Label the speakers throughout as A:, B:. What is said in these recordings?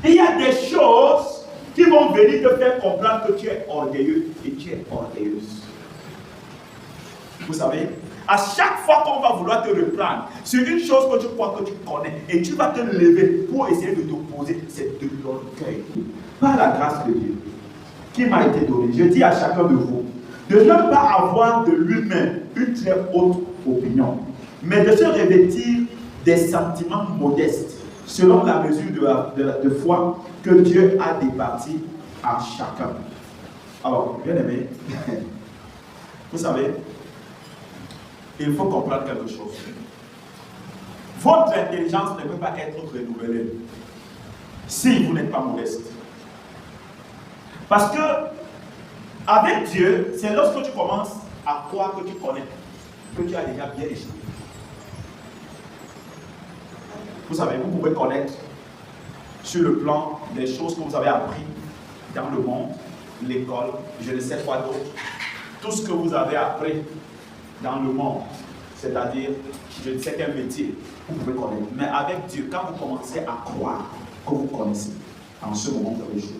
A: Il y a des choses qui vont venir te faire comprendre que tu es orgueilleux et tu es orgueilleuse. Vous savez, à chaque fois qu'on va vouloir te reprendre sur une chose que tu crois que tu connais et tu vas te lever pour essayer de t'opposer, c'est de l'orgueil. Par la grâce de Dieu qui m'a été donnée, je dis à chacun de vous de ne pas avoir de lui-même une très haute opinion, mais de se revêtir des sentiments modestes selon la mesure de foi que Dieu a départie à chacun. Alors, bien aimé, vous savez, il faut comprendre quelque chose. Votre intelligence ne peut pas être renouvelée si vous n'êtes pas modeste. Parce que, avec Dieu, c'est lorsque tu commences à croire que tu connais, que tu as déjà bien échoué. Vous savez, vous pouvez connaître sur le plan des choses que vous avez appris dans le monde, l'école, je ne sais quoi d'autre. Tout ce que vous avez appris dans le monde, c'est-à-dire, je ne sais quel métier, vous pouvez connaître. Mais avec Dieu, quand vous commencez à croire que vous connaissez, en ce moment, vous avez échoué.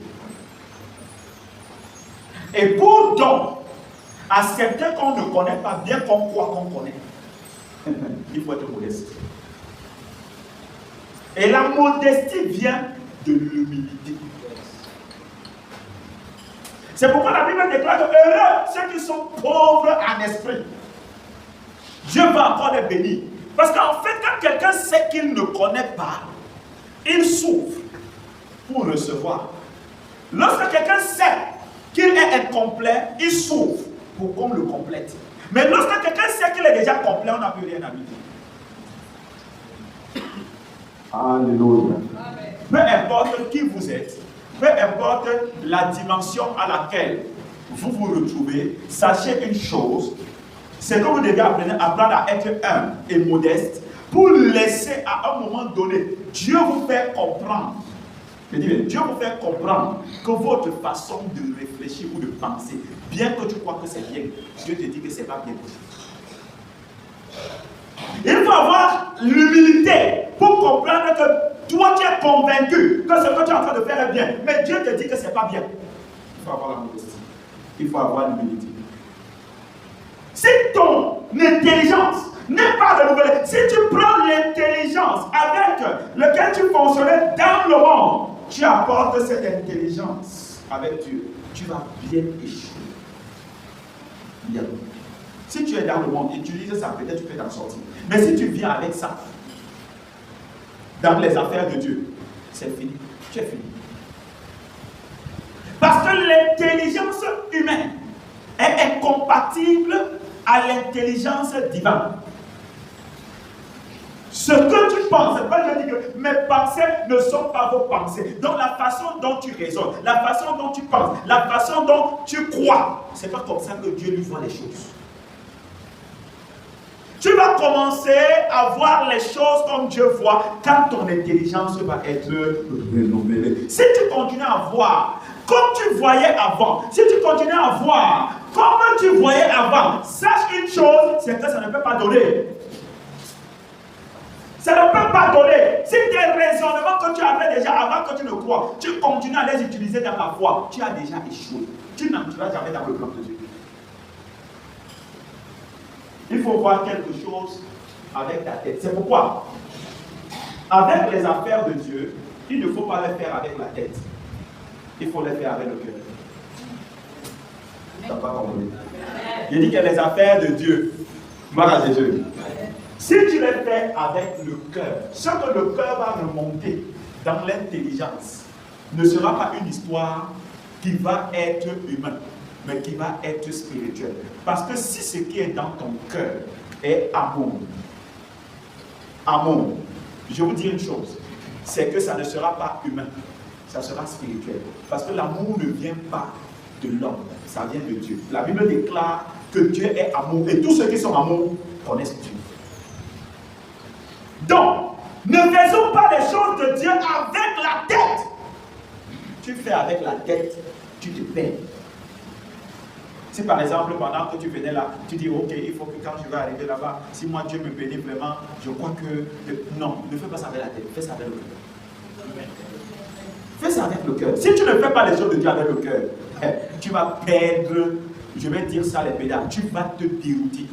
A: Et pour donc accepter qu'on ne connaît pas, bien qu'on croit qu'on connaît, il faut être modeste. Et la modestie vient de l'humilité. C'est pourquoi la Bible déclare que heureux ceux qui sont pauvres en esprit. Dieu va encore les bénir. Parce qu'en fait, quand quelqu'un sait qu'il ne connaît pas, il souffre pour recevoir. Lorsque quelqu'un sait qu'il est incomplet, il souffre pour qu'on le complète. Mais lorsque quelqu'un sait qu'il est déjà complet, on n'a plus rien à lui dire. Alléluia. Peu importe qui vous êtes, peu importe la dimension à laquelle vous vous retrouvez, sachez une chose, c'est que vous devez apprendre à être humble et modeste pour laisser à un moment donné Dieu vous faire comprendre. Je dis, Dieu vous fait comprendre que votre façon de réfléchir ou de penser, bien que tu crois que c'est bien, Dieu te dit que ce n'est pas bien. Il faut avoir l'humilité pour comprendre que toi tu es convaincu que ce que tu es en train de faire est bien, mais Dieu te dit que ce n'est pas bien. Il faut avoir la modestie. Il faut avoir l'humilité. Si ton intelligence n'est pas renouvelée, si tu prends l'intelligence avec laquelle tu fonctionnais dans le monde, tu apportes cette intelligence avec Dieu, tu vas bien échouer. Bien. Si tu es dans le monde, utilise ça, peut-être tu peux t'en sortir. Mais si tu viens avec ça, dans les affaires de Dieu, c'est fini. Tu es fini. Parce que l'intelligence humaine est incompatible à l'intelligence divine. Ce que tu penses, c'est pas je dis que mes pensées ne sont pas vos pensées. Donc la façon dont tu raisonnes, la façon dont tu penses, la façon dont tu crois, c'est pas comme ça que Dieu lui voit les choses. Tu vas commencer à voir les choses comme Dieu voit quand ton intelligence va être renouvelée. Si tu continues à voir comme tu voyais avant, si tu continues à voir comme tu voyais avant, sache une chose, c'est que ça ne peut pas donner. Ça ne peut pas donner. Si tes raisonnements que tu avais déjà avant que tu ne crois, tu continues à les utiliser dans la foi, tu as déjà échoué. Tu n'entreras jamais dans le plan de Dieu. Il faut voir quelque chose avec ta tête. C'est pourquoi, avec les affaires de Dieu, il ne faut pas les faire avec la tête. Il faut les faire avec le cœur. Tu n'as pas compris. Il dit que les affaires de Dieu, gloire à Jésus. Si tu les fais avec le cœur, ce que le cœur va remonter dans l'intelligence ne sera pas une histoire qui va être humaine, mais qui va être spirituelle. Parce que si ce qui est dans ton cœur est amour, je vous dis une chose, c'est que ça ne sera pas humain, ça sera spirituel. Parce que l'amour ne vient pas de l'homme, ça vient de Dieu. La Bible déclare que Dieu est amour et tous ceux qui sont amour connaissent Dieu. Donc, ne faisons pas les choses de Dieu avec la tête. Tu fais avec la tête, tu te perds. Si par exemple, pendant que tu venais là, tu dis, ok, il faut que quand je vais arriver là-bas, si moi Dieu me bénit vraiment, je crois que... Non, ne fais pas ça avec la tête, fais ça avec le cœur. avec le cœur. Si tu ne fais pas les choses de Dieu avec le cœur, tu vas perdre, je vais dire ça les pédales, tu vas te dérouter.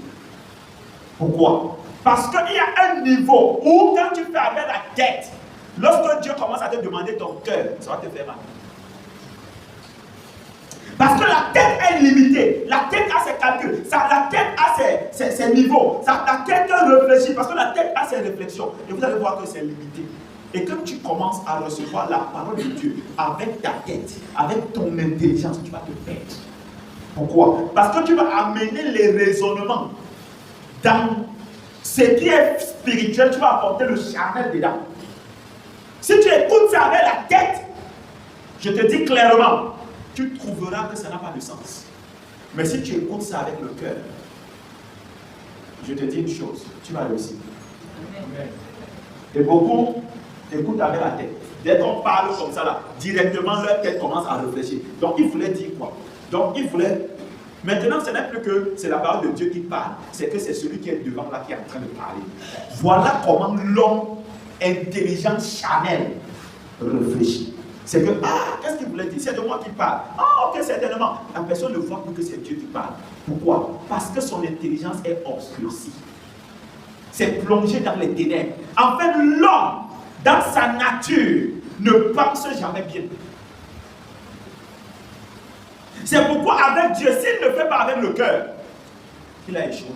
A: Pourquoi? Parce qu'il y a un niveau où quand tu fais avec la tête, lorsque Dieu commence à te demander ton cœur, ça va te faire mal. Parce que la tête est limitée, la tête a ses calculs, la tête a ses niveaux, la tête réfléchit, parce que la tête a ses réflexions. Et vous allez voir que c'est limité. Et quand tu commences à recevoir la parole de Dieu avec ta tête, avec ton intelligence, tu vas te perdre. Pourquoi? Parce que tu vas amener les raisonnements dans ce qui est spirituel, tu vas apporter le charnel dedans. Si tu écoutes ça avec la tête, je te dis clairement, tu trouveras que ça n'a pas de sens. Mais si tu écoutes ça avec le cœur, je te dis une chose, tu vas réussir. Amen. Et beaucoup écoutent avec la tête. Dès qu'on parle comme ça, là, directement leur tête commence à réfléchir. Donc il voulait dire quoi? Donc il voulait... Maintenant, ce n'est plus que c'est la parole de Dieu qui parle, c'est que c'est celui qui est devant là qui est en train de parler. Voilà comment l'homme intelligent, charnel, réfléchit. C'est que, qu'est-ce qu'il voulait dire? C'est de moi qui parle. Ok, certainement. La personne ne voit plus que c'est Dieu qui parle. Pourquoi? Parce que son intelligence est obscurcie. C'est plongé dans les ténèbres. En fait, l'homme, dans sa nature, ne pense jamais bien. C'est pourquoi avec Dieu, s'il ne fait pas avec le cœur, il a échoué.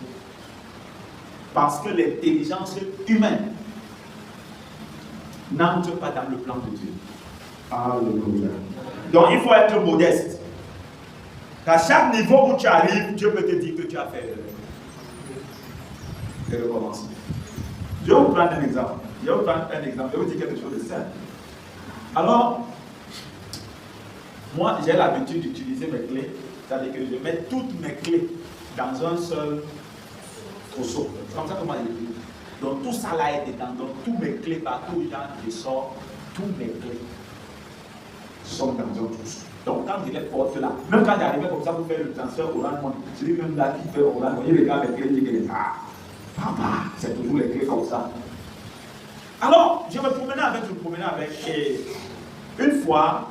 A: Parce que l'intelligence humaine n'entre pas dans le plan de Dieu. Alléluia. Donc il faut être modeste. À chaque niveau où tu arrives, Dieu peut te dire que tu as fait et recommencer. Je vais vous prendre un exemple. Je vais vous dire quelque chose de simple. Alors, moi, j'ai l'habitude d'utiliser mes clés, c'est-à-dire que je mets toutes mes clés dans un seul trousseau. C'est comme ça que moi je dis. Donc tout ça là est dedans. Donc tous mes clés, partout où je sors, tous mes clés sont dans un trousseau. Donc quand je les porte là, même quand j'arrivais comme ça pour faire le transfert Orange Money, celui même là qui fait Orange Money, il regarde mes clés, il dit papa, c'est toujours les clés comme ça. Alors, je me promenais avec, et une fois,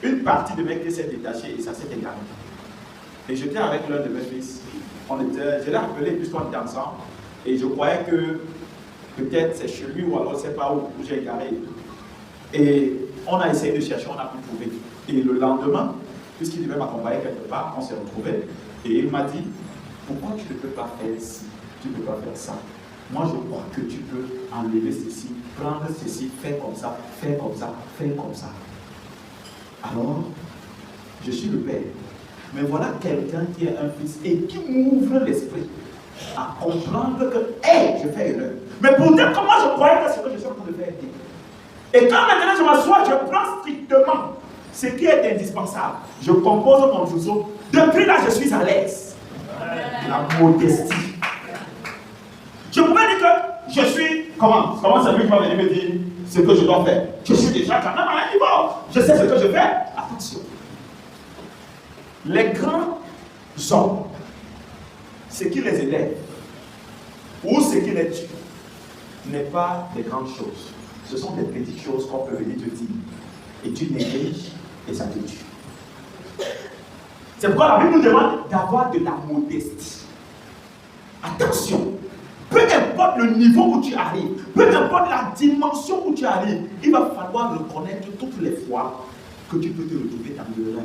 A: une partie de mes clés s'est détachée et ça s'est égaré. Et j'étais avec l'un de mes fils. Je l'ai appelé puisqu'on était ensemble. Et je croyais que peut-être c'est chez lui ou alors c'est pas où j'ai égaré. Et on a essayé de chercher, on n'a pu trouver. Et le lendemain, puisqu'il devait m'accompagner quelque part, on s'est retrouvés. Et il m'a dit, pourquoi tu ne peux pas faire ci, tu ne peux pas faire ça? Moi je crois que tu peux enlever ceci, prendre ceci, faire comme ça, faire comme ça, faire comme ça. Alors, je suis le père. Mais voilà quelqu'un qui est un fils et qui m'ouvre l'esprit à comprendre que, hey, je fais erreur. Mais pourtant, comment je croyais que c'est ce que je suis en train de faire? Et quand maintenant je m'assois, je prends strictement ce qui est indispensable. Je compose mon trousseau. Depuis là, je suis à l'aise. La modestie. Je pourrais dire que je suis, comment c'est lui qui va venir me dire ce que je dois faire. Je suis déjà quand même à un niveau. Je sais ce que je fais. Attention. Les grands hommes, ce qui les élève ou ce qui les tue n'est pas des grandes choses. Ce sont des petites choses qu'on peut venir te dire. Et tu négliges et ça te tue. C'est pourquoi la Bible nous demande d'avoir de la modestie. Attention, peu importe le niveau où tu arrives, peu importe la dimension où tu arrives, il va falloir reconnaître toutes les fois que tu peux te retrouver dans l'erreur.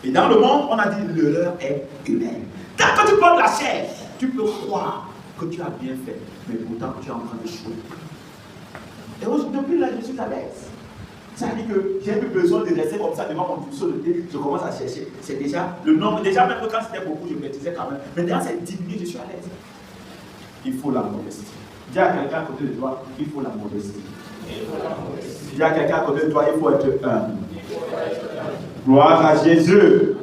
A: Et dans le monde, on a dit l'erreur est humaine. Quand tu portes la chair, tu peux croire que tu as bien fait, mais pourtant tu es en train de d'échouer. Et depuis là, je suis à l'aise. Ça veut dire que j'ai plus besoin de rester comme ça devant mon trousseau de thé. Je commence à chercher. C'est déjà le nombre. Déjà, même quand c'était beaucoup, je maîtrisais quand même. Maintenant, c'est diminué, je suis à l'aise. Il faut la modestie. Dis à quelqu'un à côté de toi, il faut la modestie. Dis à quelqu'un à côté de toi, il faut être humble. Gloire à Jésus.